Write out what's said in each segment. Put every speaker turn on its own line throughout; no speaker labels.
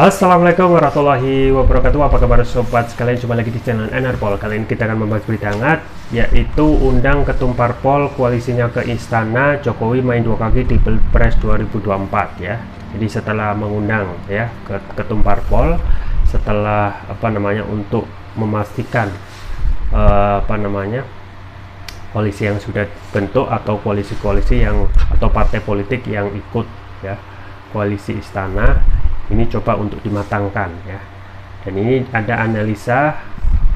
Assalamualaikum warahmatullahi wabarakatuh. Apa kabar sobat sekalian? Jumpa lagi di channel Enerpol. Kali ini kita akan membahas berita hangat, yaitu undang ketum parpol koalisinya ke istana, Jokowi main dua kaki di Pilpres 2024 ya. Jadi setelah mengundang ya ketum parpol, setelah untuk memastikan koalisi yang sudah bentuk atau koalisi-koalisi yang atau partai politik yang ikut ya koalisi istana, ini coba untuk dimatangkan ya. Dan ini ada analisa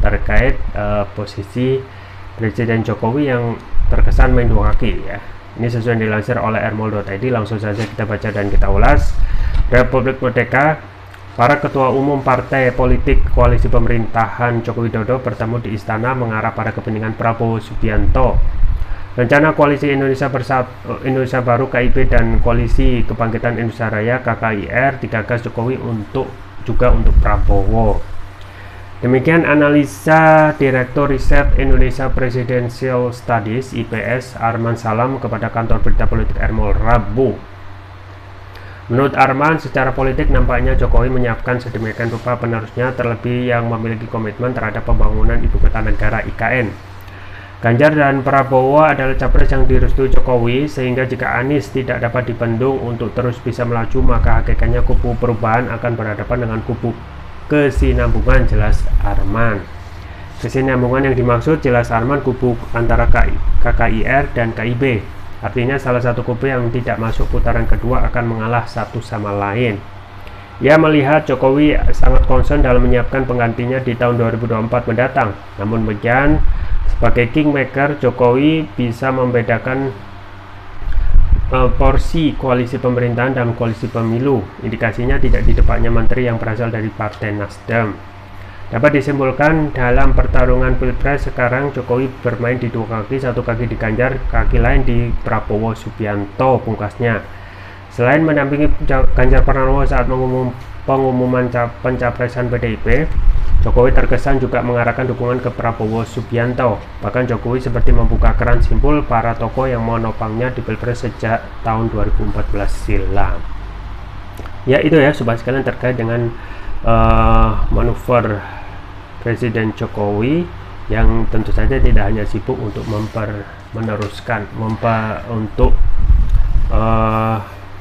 terkait posisi Presiden Jokowi yang terkesan main dua kaki ya. Ini sesuai yang dilansir oleh Ermol.id. Langsung saja kita baca dan kita ulas. Republik Merdeka, para ketua umum partai politik koalisi pemerintahan Joko Widodo bertemu di istana mengarah pada kepentingan Prabowo Subianto. Rencana Koalisi Indonesia Indonesia Baru KIB dan Koalisi Kebangkitan Indonesia Raya KKIR digagas Jokowi untuk Prabowo. Demikian analisa Direktur Riset Indonesia Presidential Studies IPS Arman Salam kepada kantor berita politik Ermol Rabu. Menurut Arman, secara politik nampaknya Jokowi menyiapkan sedemikian rupa penerusnya, terlebih yang memiliki komitmen terhadap pembangunan ibu kota negara IKN. Ganjar dan Prabowo adalah capres yang direstui Jokowi, sehingga jika Anies tidak dapat dibendung untuk terus bisa melaju, maka hakikatnya kubu perubahan akan berhadapan dengan kubu kesinambungan, jelas Arman. Kesinambungan yang dimaksud, jelas Arman, kubu antara KKIR dan KIB. Artinya salah satu kubu yang tidak masuk putaran kedua akan mengalah satu sama lain. Ia melihat Jokowi sangat concern dalam menyiapkan penggantinya di tahun 2024 mendatang. Namun demikian, sebagai kingmaker, Jokowi bisa membedakan porsi koalisi pemerintahan dan koalisi pemilu. Indikasinya tidak di depannya menteri yang berasal dari Partai Nasdem. Dapat disimpulkan dalam pertarungan Pilpres sekarang Jokowi bermain di dua kaki, satu kaki di Ganjar, kaki lain di Prabowo Subianto, pungkasnya. Selain mendampingi Ganjar Pranowo saat pengumuman pencapresan PDIP, Jokowi terkesan juga mengarahkan dukungan ke Prabowo Subianto. Bahkan Jokowi seperti membuka keran simpul para tokoh yang menopangnya di Pilpres sejak tahun 2014 silam. Ya itu ya sobat sekalian terkait dengan manuver Presiden Jokowi yang tentu saja tidak hanya sibuk untuk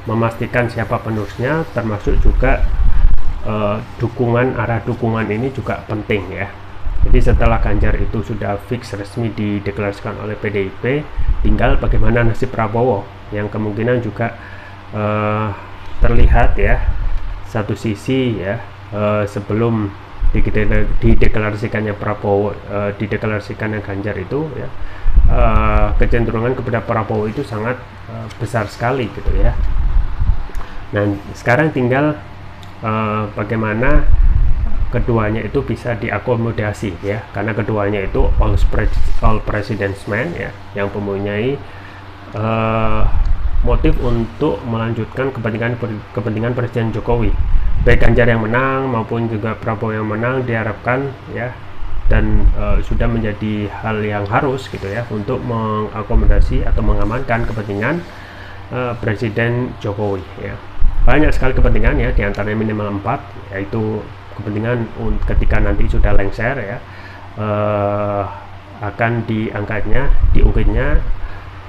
memastikan siapa penerusnya, termasuk juga arah dukungan ini juga penting ya. Jadi setelah Ganjar itu sudah fix resmi dideklarasikan oleh PDIP, tinggal bagaimana nasib Prabowo yang kemungkinan juga terlihat ya. Satu sisi ya, sebelum dideklarasikannya Prabowo, dideklarasikannya Ganjar itu ya, kecenderungan kepada Prabowo itu sangat besar sekali gitu ya. Nah sekarang tinggal bagaimana keduanya itu bisa diakomodasi ya, karena keduanya itu all president's man ya, yang mempunyai motif untuk melanjutkan kepentingan Presiden Jokowi. Baik Ganjar yang menang maupun juga Prabowo yang menang diharapkan ya, dan sudah menjadi hal yang harus gitu ya untuk mengakomodasi atau mengamankan kepentingan Presiden Jokowi ya. Banyak sekali kepentingan ya, diantaranya minimal 4, yaitu kepentingan ketika nanti sudah lengser ya, akan diungkitnya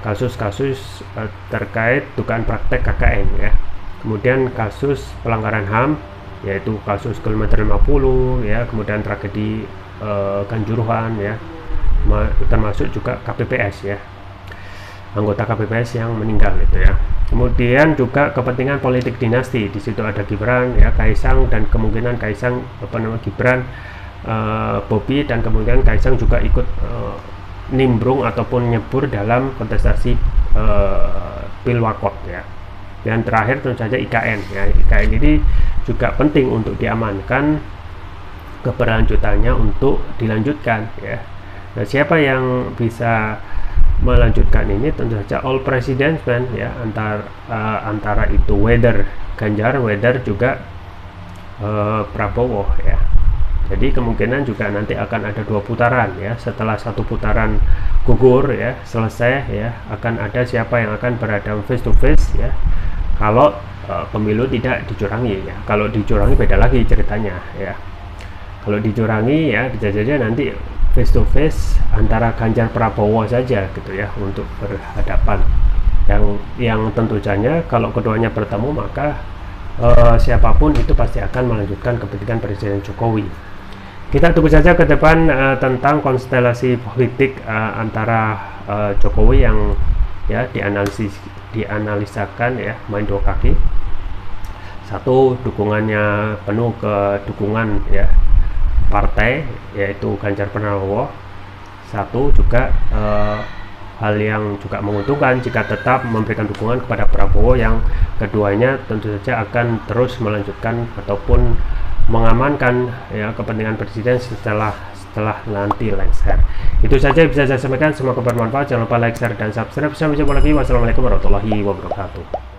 kasus-kasus terkait dugaan praktek KKN ya. Kemudian kasus pelanggaran HAM, yaitu kasus kilometer 50 ya, kemudian tragedi Kanjuruhan ya, termasuk juga KPPS ya, anggota KPPS yang meninggal itu ya. Kemudian juga kepentingan politik dinasti, di situ ada Gibran ya, Kaisang, dan kemungkinan Kaisang Gibran, Bobi, dan kemudian Kaisang juga ikut nimbrung ataupun nyebur dalam kontestasi Pilwakot ya. Dan terakhir tentu saja IKN ya. IKN ini juga penting untuk diamankan keberlanjutannya untuk dilanjutkan ya. Nah siapa yang bisa melanjutkan ini? Tentu saja all presidents man ya, antara itu whether Ganjar, whether juga Prabowo ya. Jadi kemungkinan juga nanti akan ada 2 putaran ya. Setelah 1 putaran gugur ya, selesai ya, akan ada siapa yang akan berhadapan face to face ya kalau pemilu tidak dicurangi ya. Kalau dicurangi beda lagi ceritanya ya. Kalau dicurangi ya bisa saja nanti face to face antara Ganjar Prabowo saja gitu ya untuk berhadapan, yang tentu saja kalau keduanya bertemu maka siapapun itu pasti akan melanjutkan kepentingan Presiden Jokowi. Kita tunggu saja ke depan tentang konstelasi politik antara Jokowi yang ya dianalisakan ya main dua kaki. Satu, dukungannya penuh ke dukungan ya partai yaitu Ganjar Pranowo. Satu juga hal yang juga menguntungkan jika tetap memberikan dukungan kepada Prabowo, yang keduanya tentu saja akan terus melanjutkan ataupun mengamankan ya kepentingan presiden setelah nanti lengser. Itu saja bisa saya sampaikan, semoga bermanfaat. Jangan lupa like, share, dan subscribe. Sampai jumpa lagi. Wassalamualaikum warahmatullahi wabarakatuh.